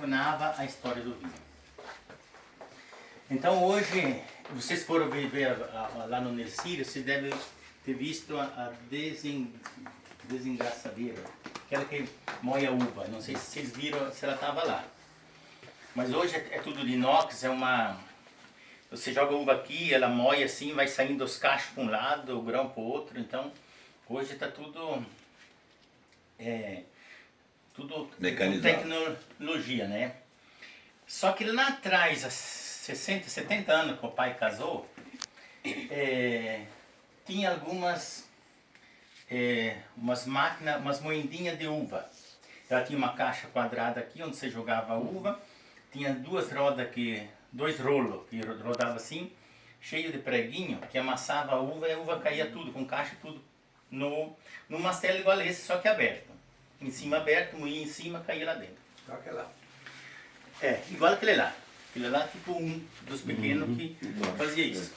funcionava a história do vinho. Então hoje, vocês foram ver lá no Nercírio, vocês devem ter visto a desengraçadeira, aquela que moe a uva. Não sei se vocês viram, se ela estava lá. Mas hoje é tudo de inox, você joga a uva aqui, ela moe assim, vai saindo os cachos para um lado, o grão para o outro. Então hoje está tudo tecnologia, né? Só que lá atrás, há 60, 70 anos que o pai casou, tinha umas máquinas, umas moendinhas de uva. Ela tinha uma caixa quadrada aqui onde você jogava a uva, tinha dois rolos que rodava assim, cheio de preguinho, que amassava a uva e a uva caía tudo, com caixa tudo, no mastelo igual a esse, só que aberto. Em cima aberto, moía em cima, caía lá dentro. Igual aquele lá. Igual aquele lá. Aquele lá tipo um dos pequenos que fazia isso.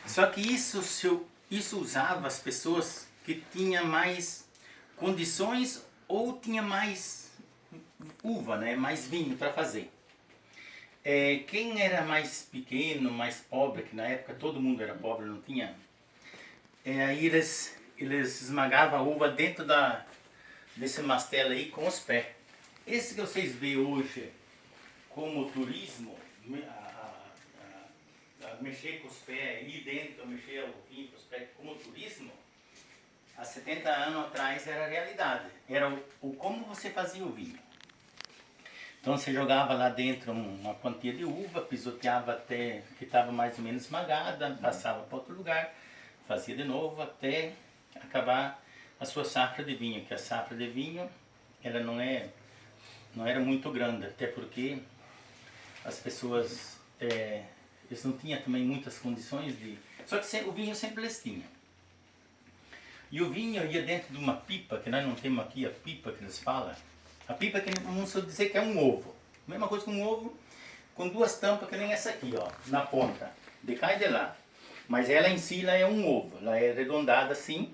Só que isso usava as pessoas que tinham mais condições ou tinha mais uva, né? Mais vinho para fazer. Quem era mais pequeno, mais pobre, que na época todo mundo era pobre, não tinha, aí eles esmagavam a uva dentro desse mastelo aí com os pés. Esse que vocês veem hoje como turismo, mexer com os pés, ir dentro, mexer o vinho com os pés como turismo, há 70 anos atrás era a realidade. Era como você fazia o vinho. Então você jogava lá dentro uma quantia de uva, pisoteava até que estava mais ou menos esmagada, passava para outro lugar, fazia de novo até acabar a sua safra de vinho, que a safra de vinho ela não era muito grande, até porque as pessoas eles não tinham também muitas condições de... Só que o vinho sempre eles tinham. E o vinho ia dentro de uma pipa, que nós não temos aqui a pipa que eles falam. A pipa que vamos dizer que é um ovo. Mesma coisa que um ovo, com duas tampas que nem essa aqui, ó, na ponta. De cá e de lá. Mas ela em si ela é um ovo. Ela é arredondada assim,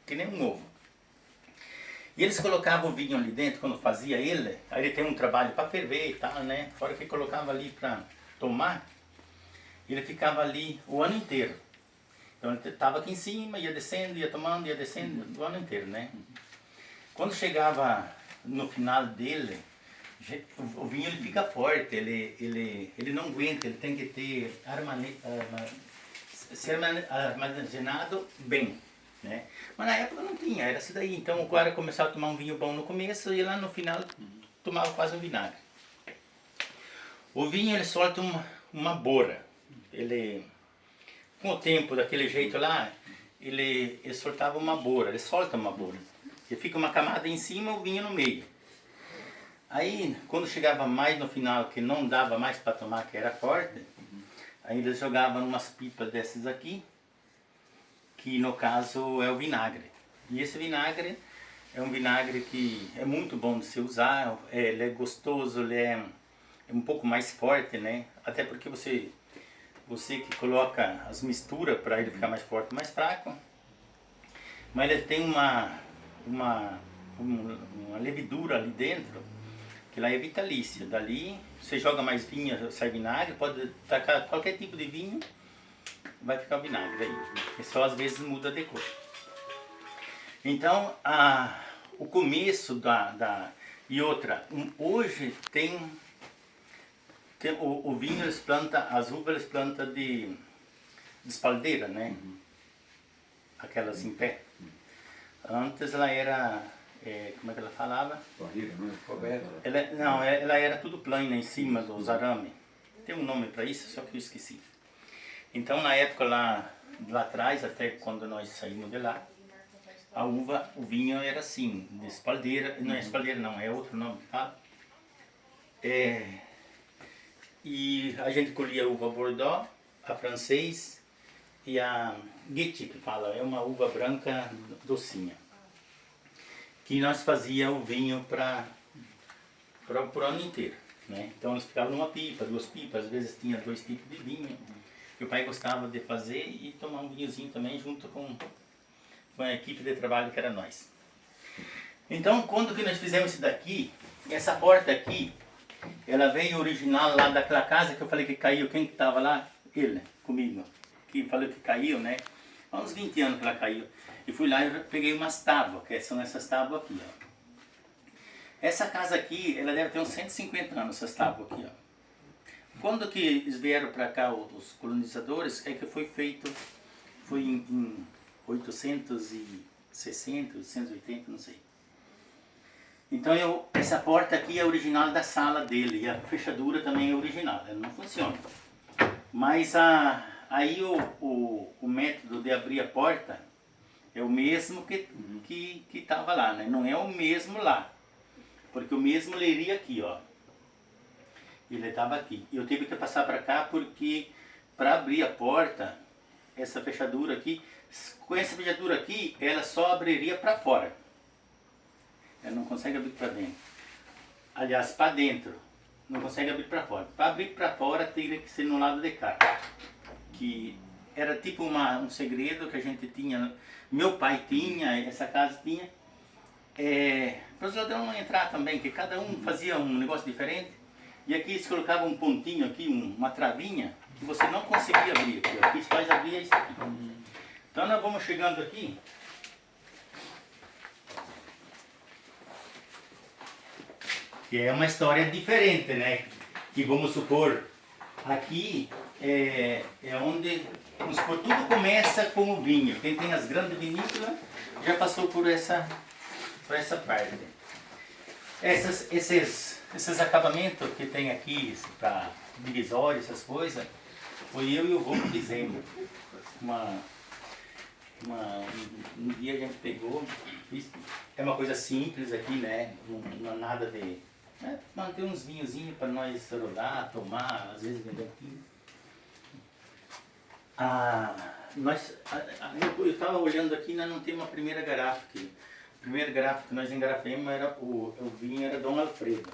que nem um ovo. E eles colocavam o vinho ali dentro, quando fazia ele, aí ele tem um trabalho para ferver e tal, né? Fora que colocava ali para tomar, ele ficava ali o ano inteiro. Então ele estava aqui em cima, ia descendo, ia tomando, ia descendo, o ano inteiro, né? Quando chegava no final dele, o vinho ele fica forte, ele não aguenta, ele tem que ter ser armazenado bem, né? Mas na época não tinha, era isso daí. Então o cara começava a tomar um vinho bom no começo e lá no final tomava quase um vinagre. O vinho ele solta uma bora. Ele, com o tempo daquele jeito lá, ele soltava uma bora, ele solta uma bora. E fica uma camada em cima, o vinho no meio. Aí, quando chegava mais no final, que não dava mais para tomar, que era forte, aí eles jogavam umas pipas dessas aqui, que no caso é o vinagre. E esse vinagre é um vinagre que é muito bom de se usar, ele é gostoso, ele é um pouco mais forte, né? Até porque você que coloca as misturas para ele ficar mais forte, mais fraco, mas ele tem uma levedura ali dentro, que lá é vitalícia. Dali você joga mais vinho, sai vinagre, pode tacar qualquer tipo de vinho, vai ficar o vinagre aí. E só às vezes muda de cor. Então, o começo e outra, hoje tem o vinho eles plantam, as uvas eles plantam de espaldeira, né? Aquelas em pé. Antes ela era, como é que ela falava? Barriga, não é? Coberta. Ela era tudo plana em cima dos arames. Tem um nome para isso, só que eu esqueci. Então na época lá atrás, até quando nós saímos de lá, o vinho era assim, de espaldeira, não é espaldeira não, é outro nome que fala. E a gente colhia a uva Bordeaux, a francês e a Guetti, que fala, é uma uva branca docinha. Que nós fazia o vinho para o ano inteiro, né? Então eles ficavam numa pipa, duas pipas, às vezes tinha 2 tipos de vinho. Que o pai gostava de fazer e tomar um vinhozinho também junto com a equipe de trabalho que era nós. Então quando que nós fizemos isso daqui, essa porta aqui, Ela veio original lá daquela casa que eu falei que caiu. Quem que estava lá? Ele, comigo. Que falou que caiu, né? Há uns 20 anos que ela caiu. E fui lá e peguei umas tábuas, que são essas tábuas aqui, ó. Essa casa aqui, ela deve ter uns 150 anos, essas tábuas aqui, ó. Quando que eles vieram para cá, os colonizadores, é que foi feito, foi em 860, 880, não sei. Então essa porta aqui é original da sala dele, e a fechadura também é original, ela não funciona. Mas aí o método de abrir a porta é o mesmo que estava lá, né? Não é o mesmo lá, porque o mesmo leria aqui, ó. Ele estava aqui. Eu tive que passar para cá porque para abrir a porta, essa fechadura aqui, com essa fechadura aqui, ela só abriria para fora. Ela não consegue abrir para dentro. Aliás, para dentro. Não consegue abrir para fora. Para abrir para fora, teria que ser no lado de cá. Que era tipo um segredo que a gente tinha. Meu pai tinha, essa casa tinha. Para os ladrões não entrar também, que cada um fazia um negócio diferente. E aqui eles colocavam um pontinho aqui, uma travinha, que você não conseguia abrir aqui. Aqui só abria isso aqui. Então nós vamos chegando aqui. Que é uma história diferente, né? Que vamos supor, aqui é onde, vamos supor, tudo começa com o vinho. Quem tem as grandes vinícolas já passou por essa parte. Esses acabamentos que tem aqui, para divisório, essas coisas, foi eu e o vô que fizemos. Um dia a gente pegou, é uma coisa simples aqui, né? Não é nada de... manter uns vinhozinhos para nós rodar, tomar, às vezes vender aqui. Eu estava olhando aqui, nós não temos uma primeira garrafa aqui. A primeira garrafa que nós engarrafamos era o vinho era Dom Alfredo.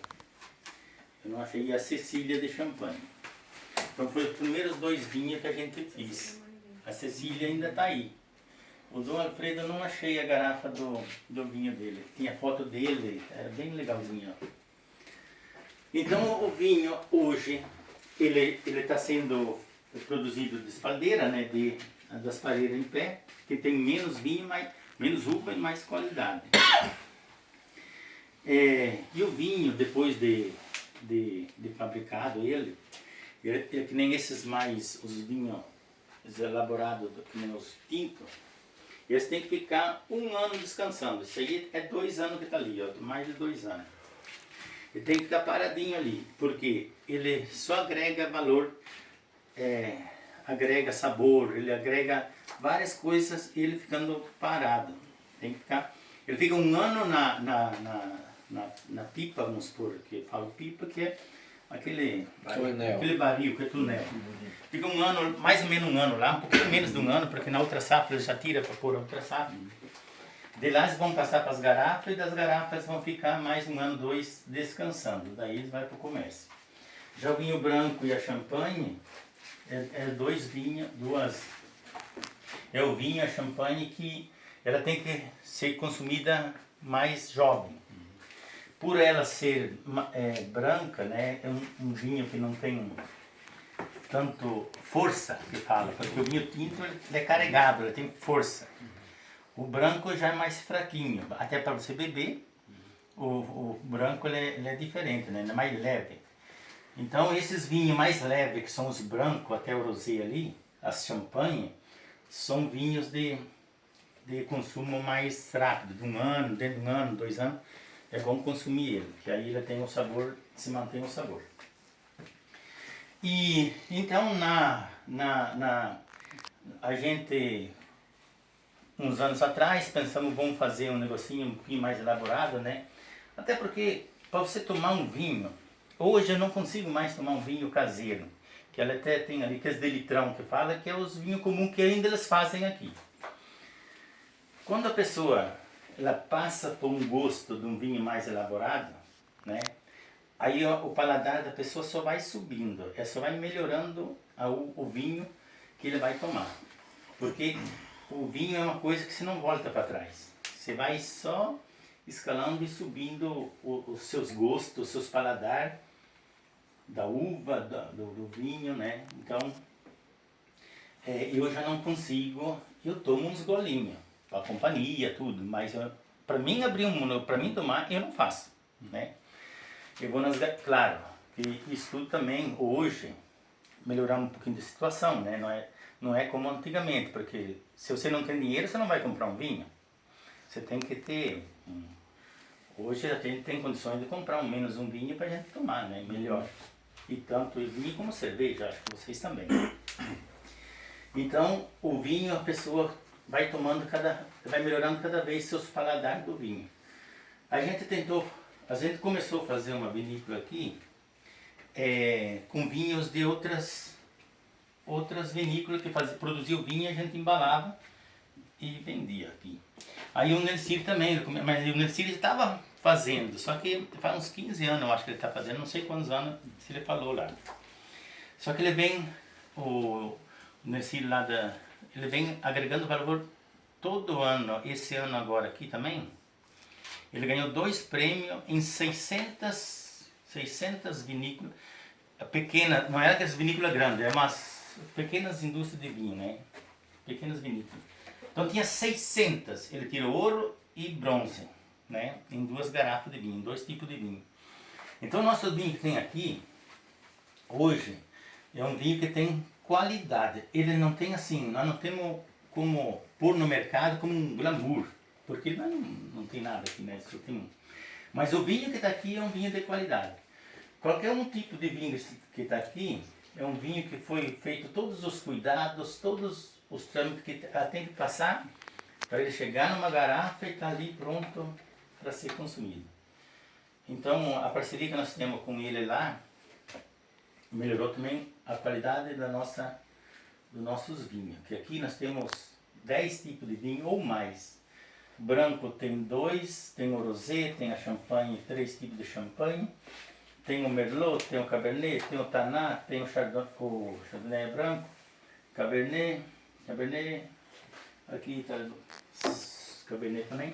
Eu não achei a Cecília de Champagne. Então foi os primeiros 2 vinhos que a gente fez. A Cecília ainda está aí. O Dom Alfredo eu não achei a garrafa do vinho dele. Tinha foto dele, era bem legalzinho. Então o vinho hoje, ele está sendo produzido de espaldeira, né, das pareiras em pé, que tem menos vinho, menos uva e mais qualidade. E o vinho, depois de fabricado ele é que nem os vinhos elaborados, que nem os tintos, eles têm que ficar 1 ano descansando. Isso aí é 2 anos que está ali, ó, mais de 2 anos. Ele tem que ficar paradinho ali, porque ele só agrega valor, agrega sabor, ele agrega várias coisas, ele ficando parado. Tem que ficar, ele fica 1 ano na pipa, vamos supor, que eu falo pipa, que é aquele barril, que é tunel. Fica 1 ano, mais ou menos 1 ano lá, um pouquinho menos de 1 ano, porque na outra safra ele já tira para pôr a outra safra. De lá eles vão passar para as garrafas, e das garrafas vão ficar mais 1 ano, 2 descansando. Daí eles vão para o comércio. Já o vinho branco e a champanhe, é 2 vinhos, é o vinho e a champanhe que ela tem que ser consumida mais jovem. Por ela ser branca, né, é um vinho que não tem tanto força, que fala, porque o vinho tinto ele é carregado, ele tem força. O branco já é mais fraquinho, até para você beber, o branco ele é diferente, né? Ele é mais leve. Então esses vinhos mais leves, que são os brancos, até o rosé ali, as champanhe, são vinhos de consumo mais rápido, de 1 ano, dentro de 1 ano, 2 anos, é bom consumir ele, que aí ele tem o sabor, se mantém o sabor. E então a gente... Uns anos atrás, pensamos, vamos fazer um negocinho um pouquinho mais elaborado, né? Até porque, para você tomar um vinho, hoje eu não consigo mais tomar um vinho caseiro, que ela até tem ali, que é de litrão, que fala, que é os vinhos comuns que ainda eles fazem aqui. Quando a pessoa, ela passa por um gosto de um vinho mais elaborado, né? Aí o paladar da pessoa só vai subindo, só vai melhorando o vinho que ele vai tomar. Porque o vinho é uma coisa que você não volta para trás. Você vai só escalando e subindo os seus gostos, os seus paladar, da uva, do vinho, né? Então, eu já não consigo, eu tomo uns golinhos, para companhia, tudo, mas para mim abrir um mundo, para mim tomar, eu não faço, né? Eu vou claro, e isso tudo também, hoje, melhorar um pouquinho de situação, né? Não é como antigamente, porque se você não tem dinheiro, você não vai comprar um vinho. Você tem que ter... Hoje a gente tem condições de comprar menos um vinho para a gente tomar, né? Melhor. E tanto vinho como cerveja, acho que vocês também. Então, o vinho, a pessoa vai tomando vai melhorando cada vez seus paladares do vinho. A gente começou a fazer uma vinícola aqui, com vinhos de outras vinícolas que produziam vinho e a gente embalava e vendia aqui. Aí o Nercir também, mas o Nercir estava fazendo, só que faz uns 15 anos eu acho que ele está fazendo, não sei quantos anos se ele falou lá. Só que ele vem, o Nercir lá ele vem agregando valor todo ano, esse ano agora aqui também. Ele ganhou 2 prêmios em 600 vinícolas, pequenas, não era aquelas vinícolas grandes, eram umas pequenas indústrias de vinho, né? Pequenas vinícolas. Então tinha 600, ele tirou ouro e bronze, né? Em 2 garrafas de vinho, 2 tipos de vinho. Então o nosso vinho que tem aqui, hoje, é um vinho que tem qualidade. Ele não tem assim, nós não temos como pôr no mercado como um glamour, porque não tem nada aqui, né? Só tem... Mas o vinho que está aqui é um vinho de qualidade. Qualquer um tipo de vinho que está aqui, é um vinho que foi feito todos os cuidados, todos os trâmites que tem que passar para ele chegar numa garrafa e estar ali pronto para ser consumido. Então, a parceria que nós temos com ele lá, melhorou também a qualidade dos nossos vinhos. Que aqui nós temos 10 tipos de vinho ou mais. Branco tem 2, tem o rosé, tem a champanhe, 3 tipos de champanhe. Tem o merlot, tem o cabernet, tem o tanat, tem o chardonnay branco, cabernet, aqui está o cabernet também.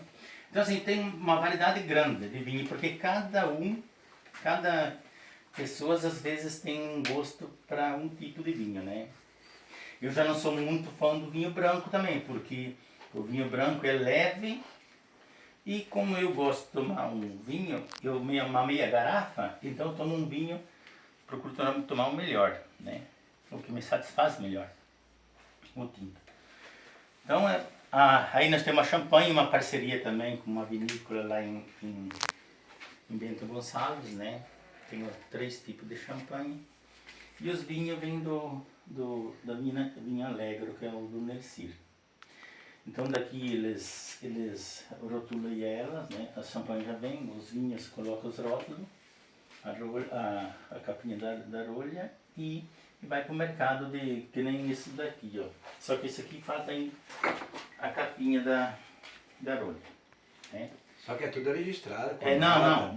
Então assim, tem uma variedade grande de vinho, porque cada pessoa às vezes tem um gosto para um tipo de vinho, né? Eu já não sou muito fã do vinho branco também, porque o vinho branco é leve. E como eu gosto de tomar um vinho, uma meia garrafa, então eu tomo um vinho, procuro tomar o melhor, né? O que me satisfaz melhor, o tinto. Então, aí nós temos a champanhe, uma parceria também com uma vinícola lá em Bento Gonçalves, né? Tem 3 tipos de champanhe. E os vinhos vêm da Vinha Alegro, que é o do Nercir. Então daqui eles rotulam elas, né? A champanhe já vem, os vinhos colocam os rótulos, a capinha da rolha e vai para o mercado que nem esse daqui, ó. Só que esse aqui falta ainda a capinha da rolha, né? Só que é tudo registrado. Não.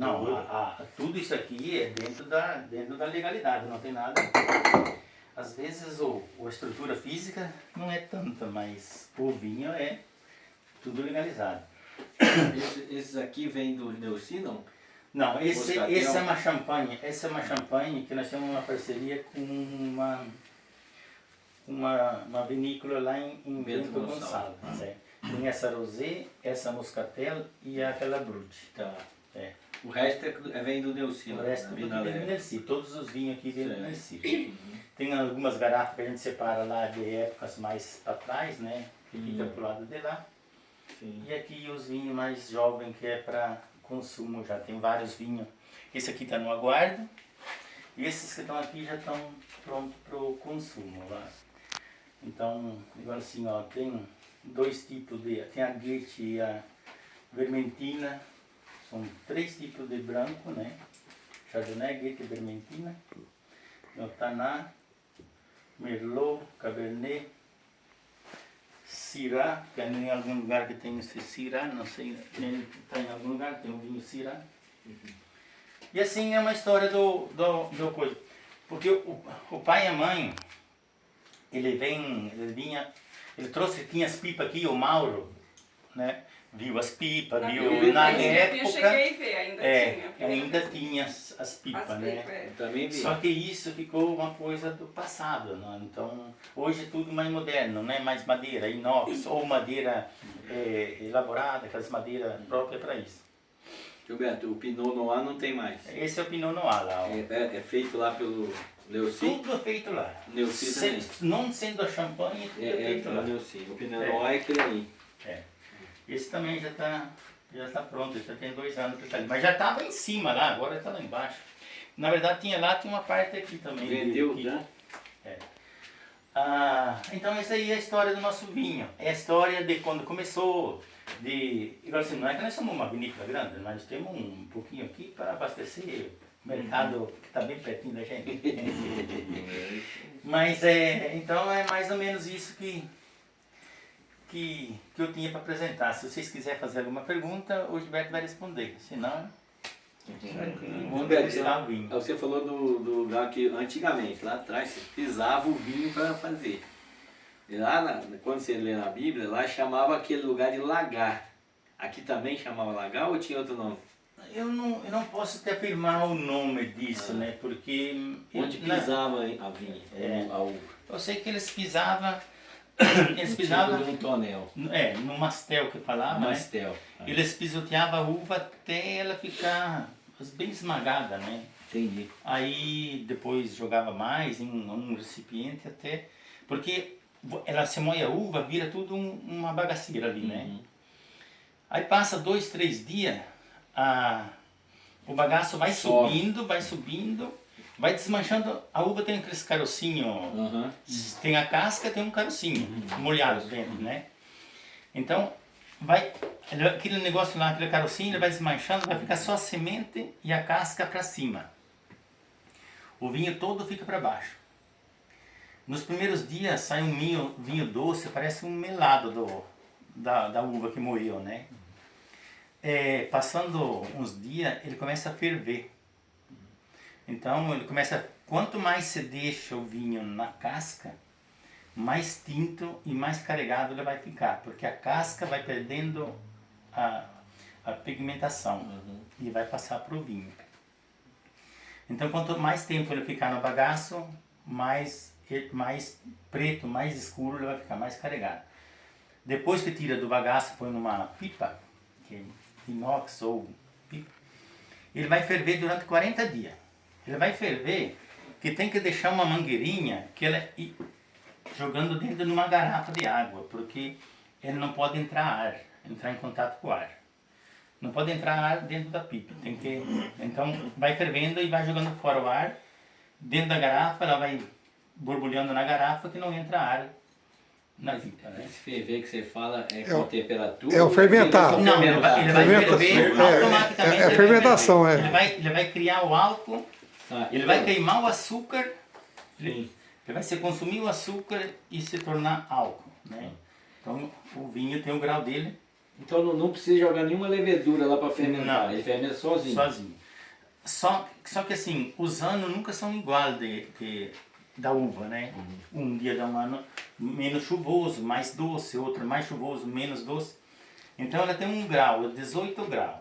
Tudo isso aqui é dentro da legalidade, não tem nada. Às vezes a estrutura física não é tanta, mas o vinho é tudo legalizado. Esses aqui vêm do Neucínio? Não, essa é uma champanhe. Essa é uma champanhe que nós temos uma parceria com uma vinícola lá em Bento Gonçalves. Né? Tem essa rosé, essa moscatel e aquela brut. Tá. É. O resto vem do Neucínio. O resto vem do Nercir. Todos os vinhos aqui vêm do Nercir. Tem algumas garrafas que a gente separa lá de épocas mais atrás, né? Que fica pro lado de lá. Sim. E aqui os vinhos mais jovens, que é para consumo já. Tem vários vinhos. Esse aqui está no aguardo. E esses que estão aqui já estão prontos para o consumo lá. Então, igual assim, ó, tem 2 tipos tem a Goethe e a Vermentina. São 3 tipos de branco, né? Chardonnay, Goethe e Vermentina. O tanat, merlot, cabernet, syrah, que em algum lugar que tem esse syrah, não sei, está em algum lugar, tem um vinho syrah. E assim é uma história do coisa. Porque o pai e a mãe, ele trouxe, tinha as pipas aqui, o Mauro, né? Viu as pipas, Na viu minha na época, eu época. cheguei a ver, ainda tinha. Ainda tinha as pipas, As né? pipas, é. Também vi. Só que isso ficou uma coisa do passado, né? Então hoje é tudo mais moderno, não é mais madeira inox ou madeira elaborada, aquelas madeiras próprias para isso. Gilberto, o Pinot Noir não tem mais. Esse é o Pinot Noir lá, ó. É feito lá pelo Neuci? Tudo é feito lá. Neuci também. Não sendo a champanhe, tudo é feito lá. O Neuci. O Pinot Noir é aquele ali. Esse também já tá pronto, já tem 2 anos que tá ali. Mas já estava em cima lá, agora está lá embaixo. Na verdade tinha uma parte aqui também. Vendeu, aqui. já? Então essa aí é a história do nosso vinho. É a história de quando começou. Igual assim, não é que nós somos uma vinícola grande, nós temos um pouquinho aqui para abastecer o mercado que está bem pertinho da gente. Mas então é mais ou menos isso que eu tinha para apresentar. Se vocês quiserem fazer alguma pergunta, o Gilberto vai responder. Senão, vamos degustar o vinho. Você falou do lugar que antigamente, lá atrás, você pisava o vinho para fazer. E lá, quando você lê na Bíblia, lá chamava aquele lugar de lagar. Aqui também chamava lagar ou tinha outro nome? Eu não posso te afirmar o nome disso, né? Porque... Onde pisava a vinha, a uva? Eu sei que eles pisavam... Eles Tipo pisavam... de um tonel. No mastel que falava, né? Mastel. Eles pisoteavam a uva até ela ficar bem esmagada, né? Entendi. Aí depois jogava mais em um recipiente até... Porque ela se moe a uva, vira tudo uma bagaceira ali, né? Aí passa 2, 3 dias, o bagaço vai subindo, vai desmanchando. A uva tem aqueles carocinhos, tem a casca, tem um carocinho molhado dentro, né? Então, aquele negócio lá, aquele carocinho, ele vai desmanchando, vai ficar só a semente e a casca para cima. O vinho todo fica para baixo. Nos primeiros dias sai um vinho doce, parece um melado da uva que moeu, né? Passando uns dias, ele começa a ferver. Então, quanto mais você deixa o vinho na casca, mais tinto e mais carregado ele vai ficar, porque a casca vai perdendo a pigmentação e vai passar para o vinho. Então, quanto mais tempo ele ficar no bagaço, mais preto, mais escuro ele vai ficar, mais carregado. Depois que tira do bagaço, põe numa pipa, que é inox ou pipa, ele vai ferver durante 40 dias. Ele vai ferver que tem que deixar uma mangueirinha que ela jogando dentro de uma garrafa de água, porque ele não pode entrar em contato com o ar. Não pode entrar ar dentro da pipa. Então vai fervendo e vai jogando fora o ar. Dentro da garrafa, ela vai borbulhando na garrafa que não entra ar na pipa, né? Esse ferver que você fala é com temperatura? É o fermentar. Não, ele vai ferver automaticamente. É fermentação, Ele vai criar o álcool, ele vai queimar o açúcar, ele vai se consumir o açúcar e se tornar álcool, né? Então o vinho tem o grau dele. Então não precisa jogar nenhuma levedura lá para fermentar, Não. ele fermenta sozinho. Só que assim, os anos nunca são iguais da uva, né? Um dia dá um ano menos chuvoso, mais doce, outro mais chuvoso, menos doce. Então ela tem um grau, 18 graus.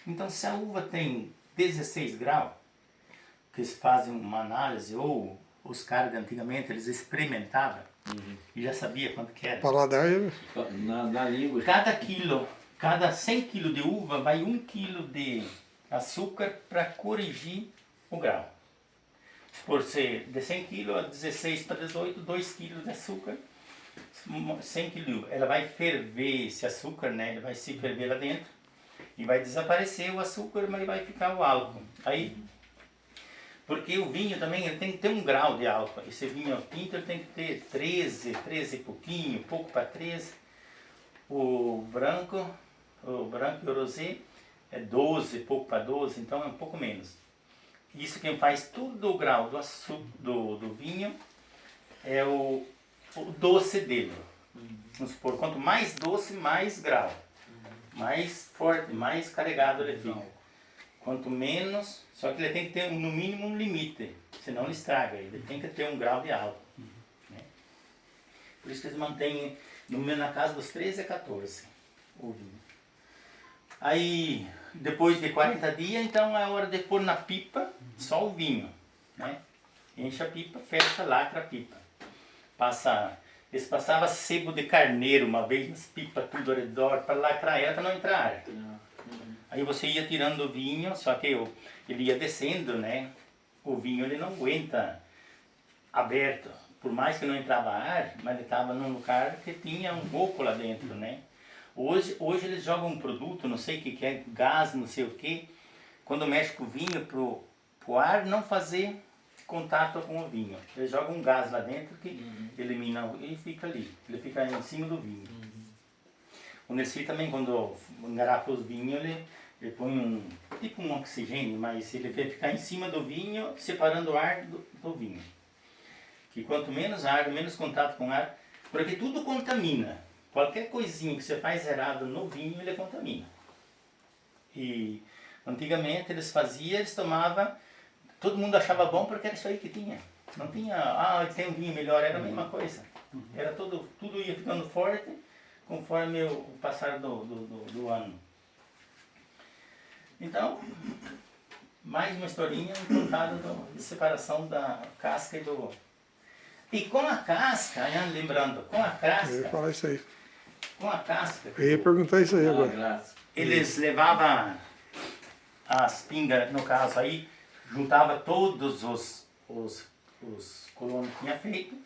Então se a uva tem 16 graus, que eles fazem uma análise, ou os caras de antigamente, eles experimentavam e já sabia quanto que era. Paladar. Na língua. Cada 100 kg de uva vai 1 kg de açúcar para corrigir o grau. Por ser de 100 kg a 16 para 18, 2 kg de açúcar, 100 kg. Ela vai ferver esse açúcar, né? Ele vai se ferver lá dentro e vai desaparecer o açúcar, mas vai ficar o álcool. Aí, porque o vinho também ele tem que ter um grau de álcool. Esse vinho tinto ele tem que ter 13 e pouquinho, pouco para 13. O branco e o rosé é 12, pouco para 12, então é um pouco menos. Isso quem faz tudo o grau do açúcar, do vinho é o doce dele. Vamos supor, quanto mais doce, mais grau. Mais forte, mais carregado ele fica. Quanto menos, só que ele tem que ter no mínimo um limite, senão ele estraga. Ele tem que ter um grau de álcool. Né? Por isso que eles mantêm na casa dos 13 a 14 o vinho. Aí, depois de 40 dias, então é hora de pôr na pipa só o vinho, né? Enche a pipa, fecha, lacra a pipa. Eles passavam sebo de carneiro uma vez nas pipas, tudo ao redor, para lacrar ela, para não entrar ar. Aí você ia tirando o vinho, só que ele ia descendo, né? O vinho ele não aguenta aberto. Por mais que não entrava ar, mas ele estava num lugar que tinha um pouco lá dentro, né? Hoje eles jogam um produto, não sei o que é, gás, não sei o que. Quando mexe com o vinho, pro ar não fazer contato com o vinho. Eles jogam um gás lá dentro que elimina e fica ali. Ele fica em cima do vinho. O Nestlé também, quando engarafa os vinhos, ele põe tipo um oxigênio, mas ele vai ficar em cima do vinho, separando o ar do vinho. Que quanto menos ar, menos contato com ar, porque tudo contamina. Qualquer coisinha que você faz errado no vinho, ele contamina. E antigamente eles tomavam, todo mundo achava bom porque era isso aí que tinha. Não tinha, tem um vinho melhor, era a mesma coisa. Era tudo ia ficando forte conforme o passar do ano. Então, mais uma historinha contada de separação da casca e do... E com a casca, né, lembrando, com a casca... Eu ia falar isso aí. Com a casca... Eu ia perguntar isso aí agora. Eles levavam as pingas, no caso aí, juntava todos os colonos que tinha feito,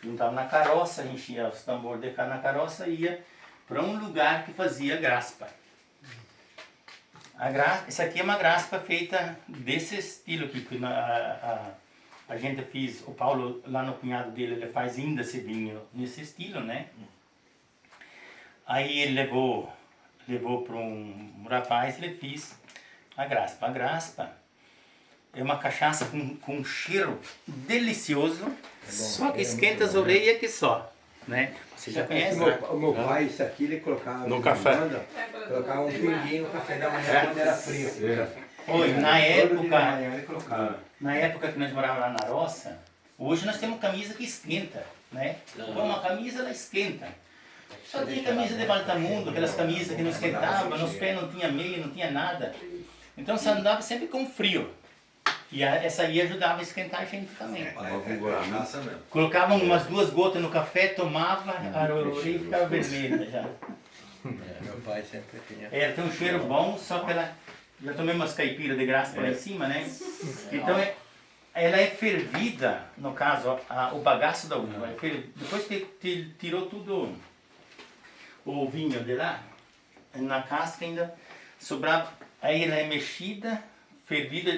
juntava na carroça, enchia os tambores de cá na carroça e ia para um lugar que fazia graspa. Essa aqui é uma graspa feita desse estilo que a gente fez, o Paulo lá no cunhado dele, ele faz ainda esse vinho nesse estilo, né? Aí ele levou para um rapaz, ele fez a graspa. A graspa é uma cachaça com um cheiro delicioso, só que esquenta as orelhas que só, né? Você já conhece, né? O meu pai, isso aqui, ele colocava no café. Colocava um pinguinho no café da manhã quando era frio. Oi, colocava. na época que nós morávamos lá na roça, hoje nós temos camisa que esquenta, né? Com uma camisa, ela esquenta. Só tinha camisa de Baltamundo, aquelas camisas que não esquentavam, nos pés não tinha meia, não tinha nada. Então você andava sempre com frio. E essa aí ajudava a esquentar a gente também. Colocavam umas 2 gotas no café, tomava, a orelha ficava vermelha já. Meu pai sempre tinha. Tem um cheiro bom, só que ela... Já tomei umas caipiras de graça lá em cima, né? Então ela é fervida, no caso, o bagaço da uva. Depois que tirou tudo o vinho de lá, na casca ainda sobrava. Aí ela é mexida, fervida,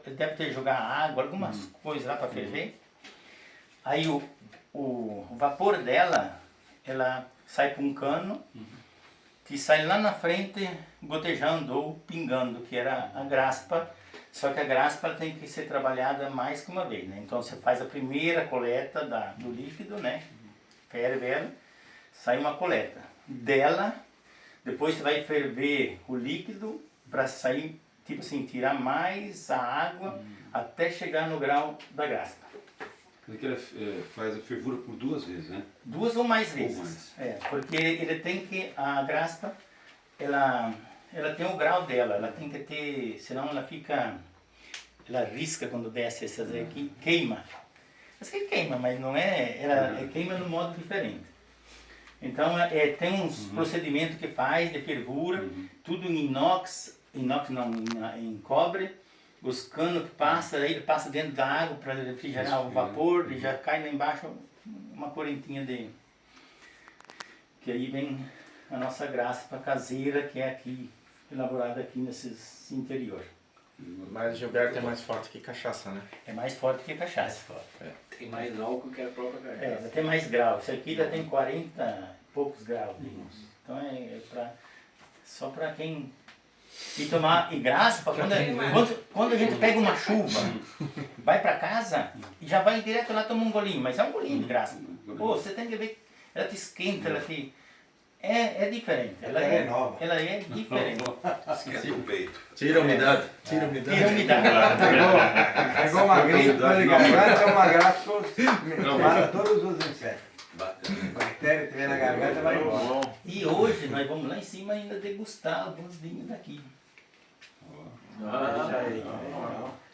deve ter jogado água, algumas coisas lá para ferver. Aí o vapor dela, ela sai para um cano, que sai lá na frente gotejando ou pingando, que era a graspa. Só que a graspa ela tem que ser trabalhada mais que uma vez, né? Então você faz a primeira coleta do líquido, né? Ferve ela, sai uma coleta. Dela, depois você vai ferver o líquido para sair, tipo assim, tirar mais a água até chegar no grau da graspa. Porque ela faz a fervura por 2 vezes, né? 2 ou mais vezes. Porque ele tem que, a graspa, ela tem o grau dela, ela tem que ter, senão ela fica, ela risca quando desce essas aqui, queima. Essa aqui queima, mas não é, ela queima de um modo diferente. Então tem uns procedimentos que faz de fervura, tudo em inox não, em cobre. Os canos que passa, aí ele passa dentro da água para refrigerar o vapor e já cai lá embaixo uma correntinha de... Que aí vem a nossa graspa caseira, que é aqui, elaborada aqui nesses interior. Mas Gilberto é mais forte que cachaça, né? É mais forte que cachaça. Tem mais álcool que a própria cachaça. Ela tem mais grau. Isso aqui já tem 40 e poucos graus. Então só para quem... E tomar graspa, quando a gente pega uma chuva, vai para casa e já vai direto lá tomar um golinho, mas é um golinho de graspa. Pô, você tem que ver, ela te esquenta, ela te... É diferente, ela é nova. Ela é diferente. Esquenta o peito. Tira a umidade. Tira a umidade. Pegou uma gripe, uma garganta, uma graça, mata todos os insetos. Bacana. Bactéria tiver na garganta, vai embora. E hoje nós vamos lá em cima ainda degustar alguns vinhos daqui. Isso aí.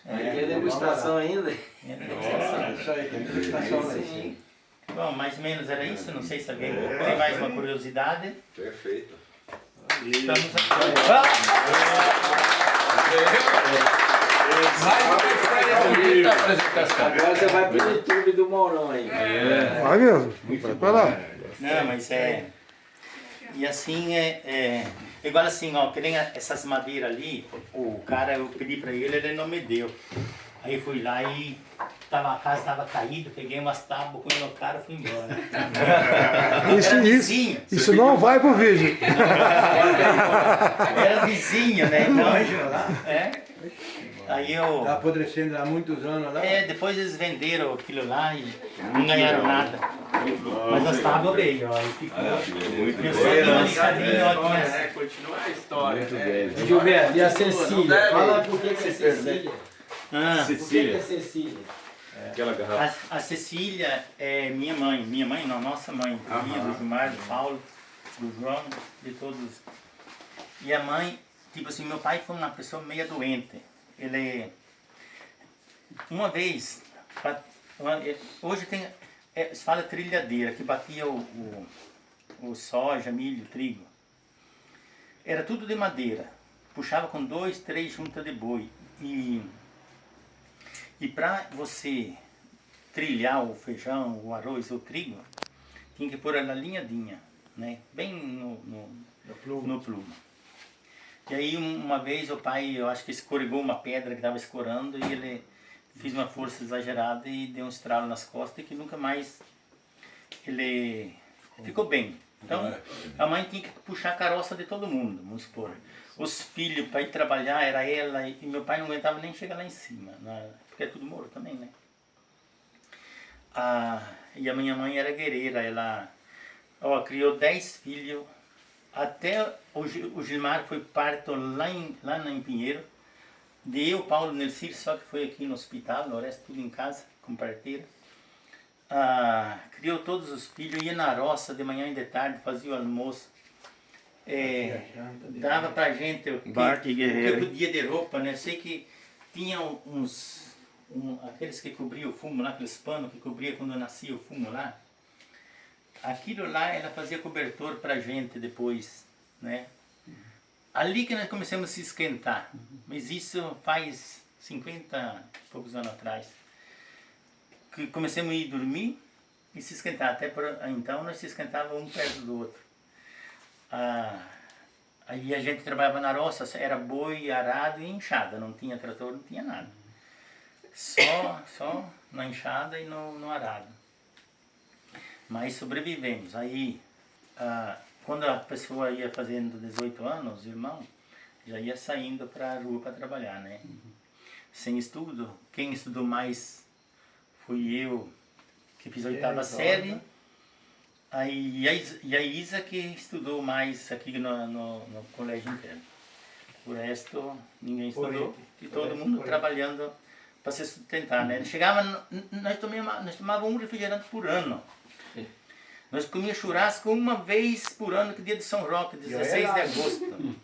Vai ter degustação ainda. É degustação. Isso aí, tem degustação lá em cima. Sim. Bom, mais ou menos era isso. Não sei se alguém tem mais uma curiosidade. Perfeito. Estamos aqui. Agora você vai pro YouTube do Mourão aí. Vai mesmo. Vai pra lá. Não, mas é. E assim igual assim, ó, que nem essas madeiras ali, o cara, eu pedi pra ele não me deu. Aí eu fui lá e a casa tava caída, peguei umas tábuas, fui no cara e fui embora. Era vizinho. Isso não vai pro vídeo. Era vizinho, né? Então, aí eu. Tá apodrecendo há muitos anos lá. Depois eles venderam aquilo lá e não ganharam nada. Mas nós estávamos bem, ó. E ficou. Eu só tinha uma liscadinha, ó. Tinha... Continua a história. Gilberto, e a Cecília? Fala por que é Cecília. Ah, Por que é Cecília? Aquela garrafa. a Cecília é minha mãe. Minha mãe não, nossa mãe. Minha, do Gilmar, do Paulo, do João, de todos. E a mãe, tipo assim, meu pai foi uma pessoa meio doente. Ele, uma vez, hoje tem, se fala trilhadeira, que batia o soja, milho, trigo. Era tudo de madeira. Puxava com 2, 3 juntas de boi. E para você trilhar o feijão, o arroz, o trigo, tinha que pôr ela alinhadinha, né? Bem no plumo. E aí uma vez o pai, eu acho que escorregou uma pedra que estava escorando e ele fez uma força exagerada e deu um estralo nas costas que nunca mais ele ficou bem. Então a mãe tinha que puxar a carroça de todo mundo, vamos supor. Os filhos para ir trabalhar era ela e meu pai não aguentava nem chegar lá em cima, porque é tudo moro também, né? E a minha mãe era guerreira, ela criou 10 filhos. Até o Gilmar foi parto lá em Pinheiro. De eu, Paulo, Nercir, só que foi aqui no hospital, o resto tudo em casa, com parteira. Criou todos os filhos, ia na roça de manhã e de tarde, fazia o almoço. Dava pra gente o que podia de roupa, né? Sei que tinha aqueles que cobriam o fumo lá, aqueles panos que cobriam quando nascia o fumo lá. Aquilo lá ela fazia cobertor pra gente depois, né? Ali que nós começamos a se esquentar, mas isso faz 50 e poucos anos atrás. Que começamos a ir dormir e se esquentar, então nós se esquentávamos um perto do outro. Aí a gente trabalhava na roça, era boi, arado e enxada, não tinha trator, não tinha nada. Só na enxada e no arado. Mas sobrevivemos. Aí, quando a pessoa ia fazendo 18 anos, os irmãos, já ia saindo para a rua para trabalhar, né? Sem estudo. Quem estudou mais fui eu, que fiz a 8ª série. Aí, e a Isa que estudou mais aqui no colégio interno. O resto, ninguém estudou. E todo mundo trabalhando para se sustentar, né? Chegava, nós tomávamos um refrigerante por ano. Nós comíamos churrasco uma vez por ano, que dia de São Roque, 16 de agosto.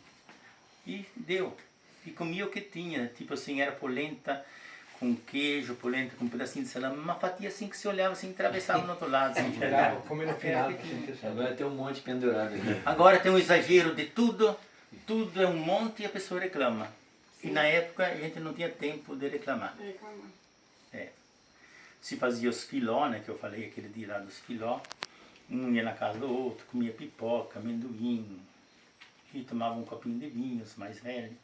E deu. E comia o que tinha. Tipo assim, era polenta com queijo, polenta com um pedacinho de salame. Uma fatia assim que se olhava assim, atravessava no outro lado. Assim, Pegava, comendo no final. Agora tem um monte pendurado aqui. Agora tem um exagero de tudo. Tudo é um monte e a pessoa reclama. E na época a gente não tinha tempo de reclamar. Se fazia os filó, né, que eu falei aquele dia lá dos filó. Um ia na casa do outro, comia pipoca, amendoim, e tomava um copinho de vinho, os mais velhos.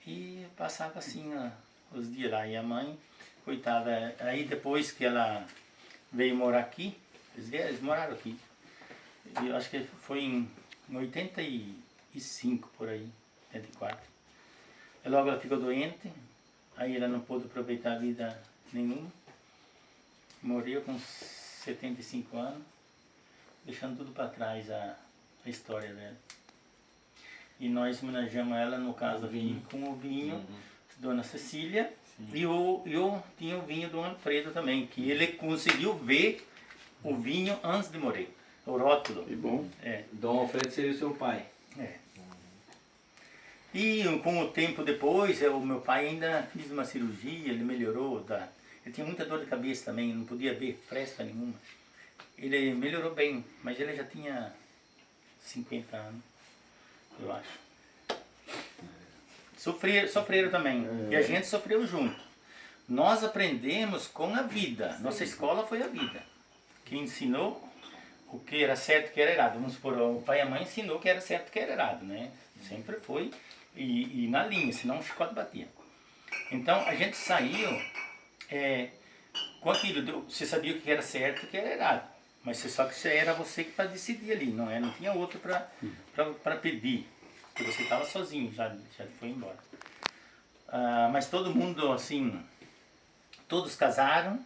E passava assim os dias lá. E a mãe, coitada, aí depois que ela veio morar aqui, eles moraram aqui. E eu acho que foi em 85 por aí, 84. E logo ela ficou doente, aí ela não pôde aproveitar a vida nenhuma. Morreu com 75 anos. Deixando tudo para trás a história dela. E nós homenageamos ela, no caso aqui, com o vinho Dona Cecília. E eu tinha o vinho do Alfredo também, que ele conseguiu ver o vinho antes de morrer. O rótulo. Que bom. Dom Alfredo seria o seu pai. E com o tempo depois, o meu pai ainda fez uma cirurgia, ele melhorou. Ele tinha muita dor de cabeça também, não podia ver fresta nenhuma. Ele melhorou bem, mas ele já tinha 50 anos, eu acho. Sofreram também. E a gente sofreu junto. Nós aprendemos com a vida. Nossa escola foi a vida. Que ensinou o que era certo e o que era errado. Vamos supor, o pai e a mãe ensinou o que era certo e o que era errado, né? Sempre foi. E na linha, senão o chicote batia. Então a gente saiu com aquilo. Você sabia o que era certo e o que era errado. Mas só que isso era você que para decidir ali, não tinha outro para pedir. Porque você estava sozinho, já foi embora. Mas todo mundo, assim, todos casaram,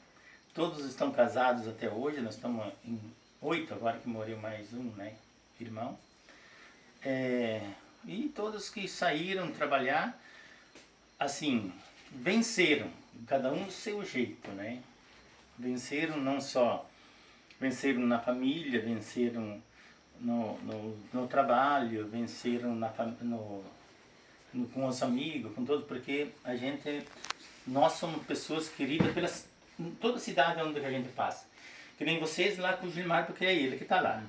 todos estão casados até hoje. Nós estamos em 8, agora que morreu mais um, né, irmão. E todos que saíram trabalhar, assim, venceram, cada um do seu jeito, né? Venceram não só, venceram na família, venceram no trabalho, venceram com os amigos, com todos, porque nós somos pessoas queridas em toda a cidade onde a gente passa. Que nem vocês lá com o Gilmar, porque é ele que está lá.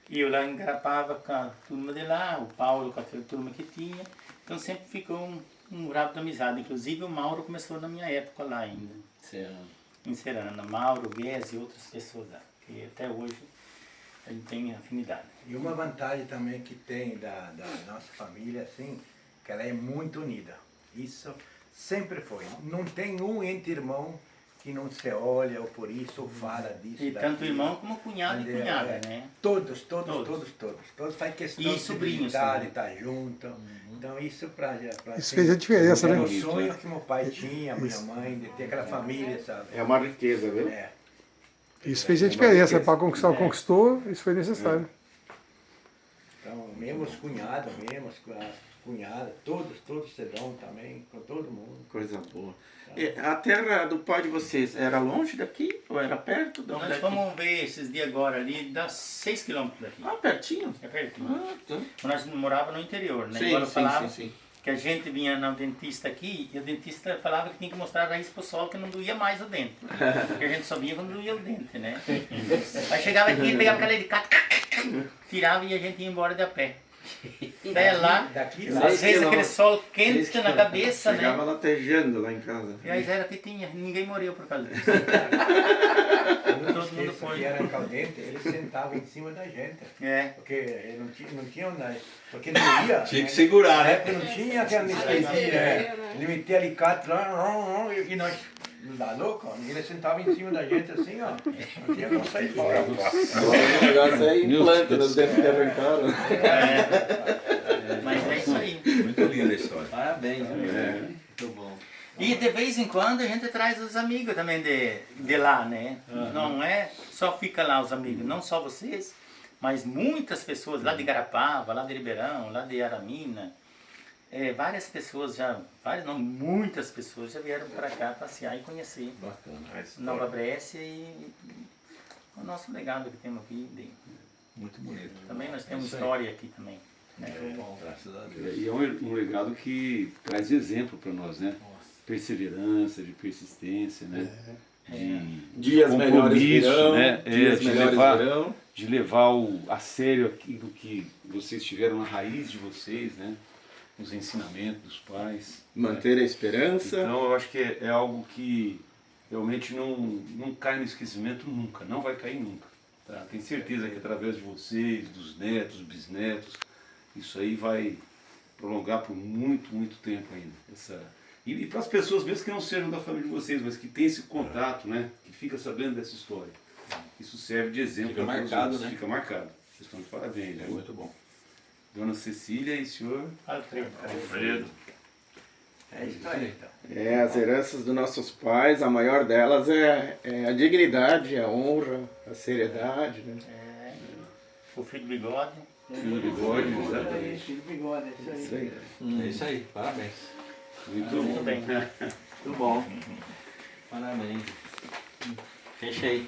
E eu lá engarapava com a turma de lá, o Paulo com aquela turma que tinha. Então sempre ficou um grau de amizade. Inclusive o Mauro começou na minha época lá ainda. Em Serrana. Mauro, Guedes e outras pessoas lá. Que até hoje a gente tem afinidade. E uma vantagem também que tem da nossa família, assim, que ela é muito unida. Isso sempre foi. Não tem um entre irmão que não se olha ou por isso ou fala disso. E tanto irmão como cunhado e cunhada, né? Todos faz questão E sobrinhos de estar junto. Então isso Isso fez a diferença, era né? o sonho que meu pai tinha, minha mãe, de ter aquela família, sabe? É uma riqueza, viu? Isso fez a diferença. Para conquistar, conquistou, isso foi necessário. Então, mesmo os cunhados, as cunhadas, todos se dão também, com todo mundo. Coisa boa. E a terra do pai de vocês era longe daqui ou era perto? De onde Nós é que- vamos ver esses dias agora ali, dá 6 quilômetros daqui. Ah, pertinho? É pertinho. Ah, tá. Nós morávamos no interior, né? Sim, Agora eu sim, falava sim. que a gente vinha no dentista aqui e o dentista falava que tinha que mostrar a raiz pro sol que não doía mais o dente. Porque a gente só via quando doía o dente, né? Aí chegava aqui, pegava aquela alicate, tirava e a gente ia embora de a pé. Até lá, Daqui Seis lá. às vezes aquele quilômetros. sol quente 6 na quilômetros. cabeça, Chegava né? latejando lá em casa. E aí era que tinha, ninguém morreu por causa disso. Todo Todo mundo foi. que era caldente, ele sentava em cima da gente. É. Porque ele não tinha onde. Porque não ia. Tinha que né? segurar, Na né? época não tinha aquela anestesia. Ele metia alicate lá, e nós. Não dá louco? Ó. Ele sentava em cima da gente assim, ó. Não tinha como sair fora. O negócio é implanta, não deve ter arrancado. Mas é isso aí. Muito linda a história. Parabéns, viu? Muito bom. E de vez em quando a gente traz os amigos também de lá, né? Não é só fica lá os amigos, não só vocês, mas muitas pessoas lá de Garapava, lá de Ribeirão, lá de Aramina. Várias pessoas muitas pessoas já vieram para cá passear e conhecer Bacana. Nova Brécia e o nosso legado que temos aqui. Muito bonito. Também nós temos história aqui também. Né? Muito bom, graças a Deus. E é um legado que traz exemplo para nós, né? Perseverança, de persistência, né? Dias melhores compromisso, virão, né? dias De melhores levar- virão. De levar a sério aquilo que vocês tiveram na raiz de vocês, né? Os ensinamentos dos pais. Manter a esperança. Então eu acho que é algo que realmente não cai no esquecimento nunca, não vai cair nunca. Tá? Tenho certeza que através de vocês, dos netos, bisnetos, isso aí vai prolongar por muito, muito tempo ainda. E para as pessoas mesmo que não sejam da família de vocês, mas que têm esse contato, né? Que fica sabendo dessa história. Isso serve de exemplo. Fica para todos marcado, nós. né? Fica marcado. Vocês estão de parabéns. É Viu? muito bom. Dona Cecília e senhor Alfredo. Alfredo. É isso aí, então. As heranças dos nossos pais, a maior delas é a dignidade, a honra, a seriedade, né? O filho bigode. Filho do bigode, exatamente. Filho bigode, é isso aí. É isso aí, parabéns. Muito Muito bom. bem. Muito bom. Parabéns. Fechei.